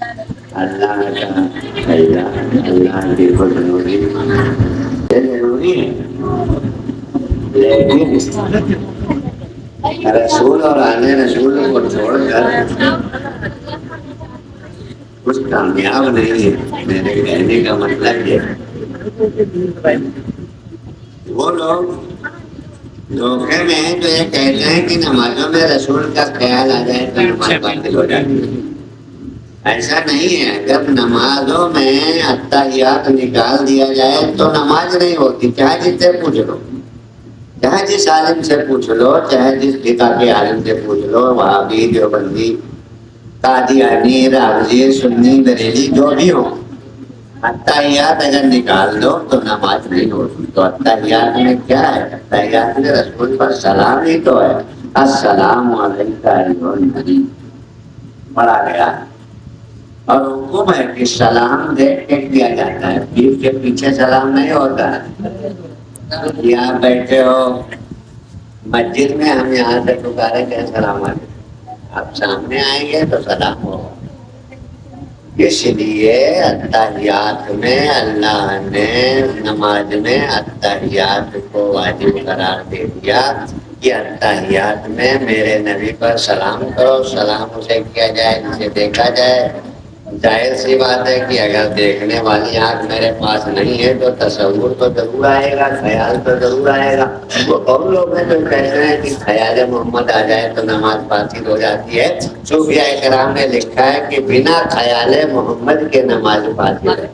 اللہ کا اللہ کی ضروری ہے، لیکن رسول اور آنے رسول کو چھوڑ کر کچھ کامیاب نہیں ہے۔ میرے کہنے کا مطلب یہ وہ لوگ دھوکے میں ہیں جو یہ کہتے ہیں کہ نمازوں میں رسول کا خیال آ جائے تو نماز باطل ہو جاتی ہے۔ ایسا نہیں ہے، جب نمازوں میں اتحیات نکال دیا جائے تو نماز نہیں ہوتی، چاہے جس سے پوچھ لو، چاہے جس عالم سے پوچھ لو، چاہے جس فقہ کے عالم سے پوچھ لو، وہابی، دیوبندی، قادیانی، رافضی، سنی، بریلی، جو بھی ہو، اتحیات اگر نکال دو تو نماز نہیں ہوتی۔ تو اتحیات میں کیا ہے؟ اتحیات میں رسول پر سلام ہی تو ہے، السلام علیک ایھا النبی پڑھا گیا ہے، اور حکم ہے کہ سلام دیکھ کے کیا جاتا ہے، پیٹھ کے پیچھے سلام نہیں ہوتا ہے۔ یہاں بیٹھے ہو مسجد میں، ہم یہاں سے پکارے کہ السلام علیکم، آپ سامنے آئیں گے تو سلام ہوگا۔ اس لیے اتحیات میں اللہ نے نماز میں اتحیات کو واجب قرار دے دیا کہ اتحیات میں میرے نبی پر سلام کرو، سلام اسے کیا جائے جسے دیکھا جائے۔ ظاہر سی بات ہے کہ اگر دیکھنے والی آنکھ میرے پاس نہیں ہے تو تصور تو ضرور آئے گا، خیال تو ضرور آئے گا۔ وہ اور لوگ ہیں جو کہتے ہیں کہ خیال محمد آ جائے تو نماز باطل ہو جاتی ہے۔ صوفیاء کرام نے لکھا ہے کہ بنا خیال محمد کے نماز باطل ہے۔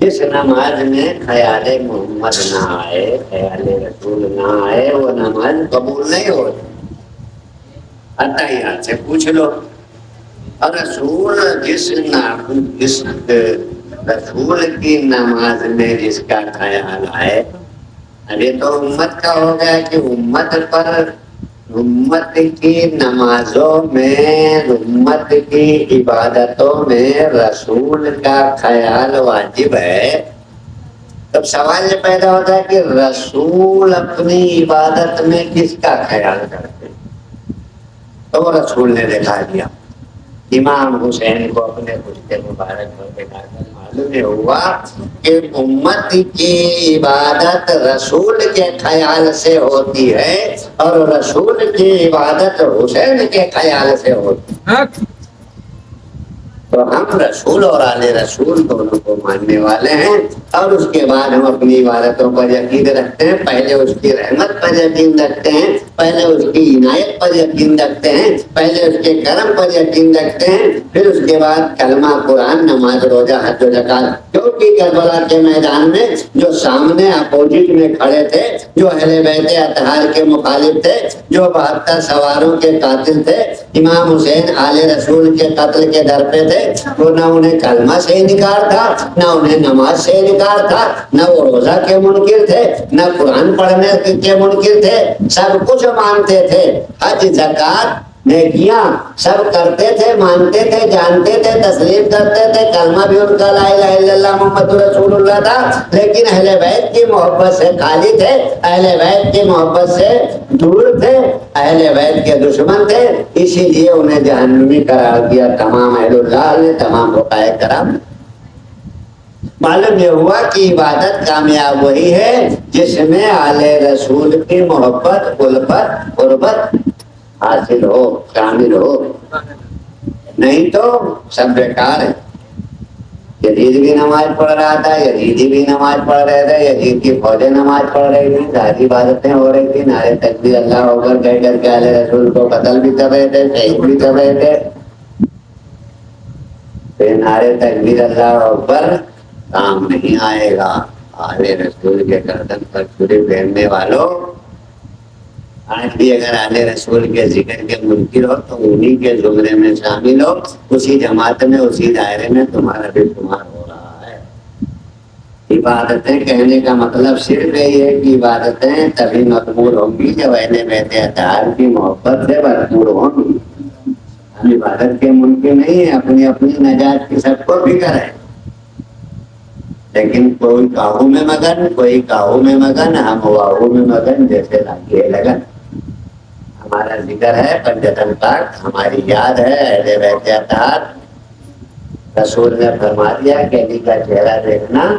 جس نماز میں خیال محمد نہ آئے، خیال رسول نہ آئے، وہ نماز قبول نہیں ہوتی۔ اتحیات سے پوچھ لو، اور رسول جس رسول کی نماز میں جس کا خیال آئے، ابھی تو امت کا ہو گیا کہ امت پر، امت کی نمازوں میں، امت کی عبادتوں میں رسول کا خیال واجب ہے۔ تب سوال یہ پیدا ہوتا ہے کہ رسول اپنی عبادت میں کس کا خیال کرتے؟ تو وہ رسول نے دکھا دیا۔ امام حسین کو اپنے خشتے مبارک پر دکھا کر معلوم ہوا کہ امت کی عبادت رسول کے خیال سے ہوتی ہے اور رسول کی عبادت حسین کے خیال سے ہوتی ہے۔ تو ہم رسول اور آل رسول دونوں کو ماننے والے ہیں، اور اس کے بعد ہم اپنی عبادتوں پر یقین رکھتے ہیں۔ پہلے اس کی رحمت پر یقین رکھتے ہیں، پہلے اس کی عنایت پر یقین رکھتے ہیں، پہلے اس کے کرم پر یقین رکھتے ہیں، پھر اس کے بعد کلمہ، قرآن، نماز، روزہ، حج و زکات۔ کیونکہ کربلا کے میدان میں جو سامنے اپوزٹ میں کھڑے تھے، جو اہل بیت اطہار کے مخالف تھے، جو 72 سواروں کے قاتل تھے، امام حسین آل رسول کے قتل کے در پہ تھے، وہ نہ انہیں کلمہ سے انکار تھا، نہ انہیں نماز سے انکار تھا، نہ وہ روزہ کے منکر تھے، نہ قرآن پڑھنے کے منکر تھے، سب کچھ مانتے تھے۔ حج، زکات، نیکیاں سب کرتے تھے، مانتے تھے، جانتے تھے، تسلیم کرتے تھے، کلمہ بھی ان کا لا الہ الا اللہ محمد رسول اللہ تھا، لیکن اہل بیت کی محبت سے خالی تھے، اہل بیت کی محبت سے دور تھے، اہل بیت کے دشمن تھے، اسی لیے انہیں جہنمی قرار دیا تمام اہل اللہ نے، تمام فقہائے کرام۔ معلوم یہ ہوا کہ عبادت کامیاب وہی ہے جس میں آل رسول کی محبت، الفت، قربت حاصل ہو، شامل ہو، نہیں تو سب بیکار ہے۔ یزید بھی نماز پڑھ رہا تھا، یزیدی بھی نماز پڑھ رہے تھے، یزید کی فوجیں نماز پڑھ رہی تھی، ساری عبادتیں ہو رہی تھی، نعرے تکبیر اللہ ہو کر کہہ کر کے اہل رسول کو قتل بھی کر رہے تھے، شہید بھی کر رہے تھے۔ پھر نعرے تکبیر اللہ اکبر کام نہیں آئے گا۔ آل رسول کے گردن پر چھری پھیرنے والوں، آج بھی اگر آل رسول کے ذکر کے منکر ہو تو انہی کے زمرے میں شامل ہو، اسی جماعت میں، اسی دائرے میں تمہارا بھی شمار ہو رہا ہے۔ عبادتیں کہنے کا مطلب صرف یہ ہے کہ عبادتیں تبھی مقبول ہوں گی جب اہل بیت اطہار کی محبت سے بھرپور ہوں گی۔ ہم عبادت کے منکر نہیں ہیں، اپنی اپنی نجات کی سب کو فکر ہے، لیکن کوئی کاہو میں مگن، کوئی کاہو میں مگن، ہم واہو میں مگن، جیسے لگے لگن۔ ہمارا ذکر ہے، پنجتن پاک ہماری یاد ہے، اہل بیت اطہار۔ رسول نے فرما دیا کہ علی کا چہرہ دیکھنا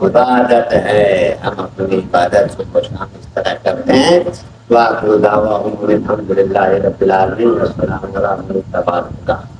عبادت ہے، ہم اپنی عبادت کو شامل اس طرح کرتے ہیں۔ وآخر دعواہم الحمد للہ رب العالمین، والسلام علی المرسلین۔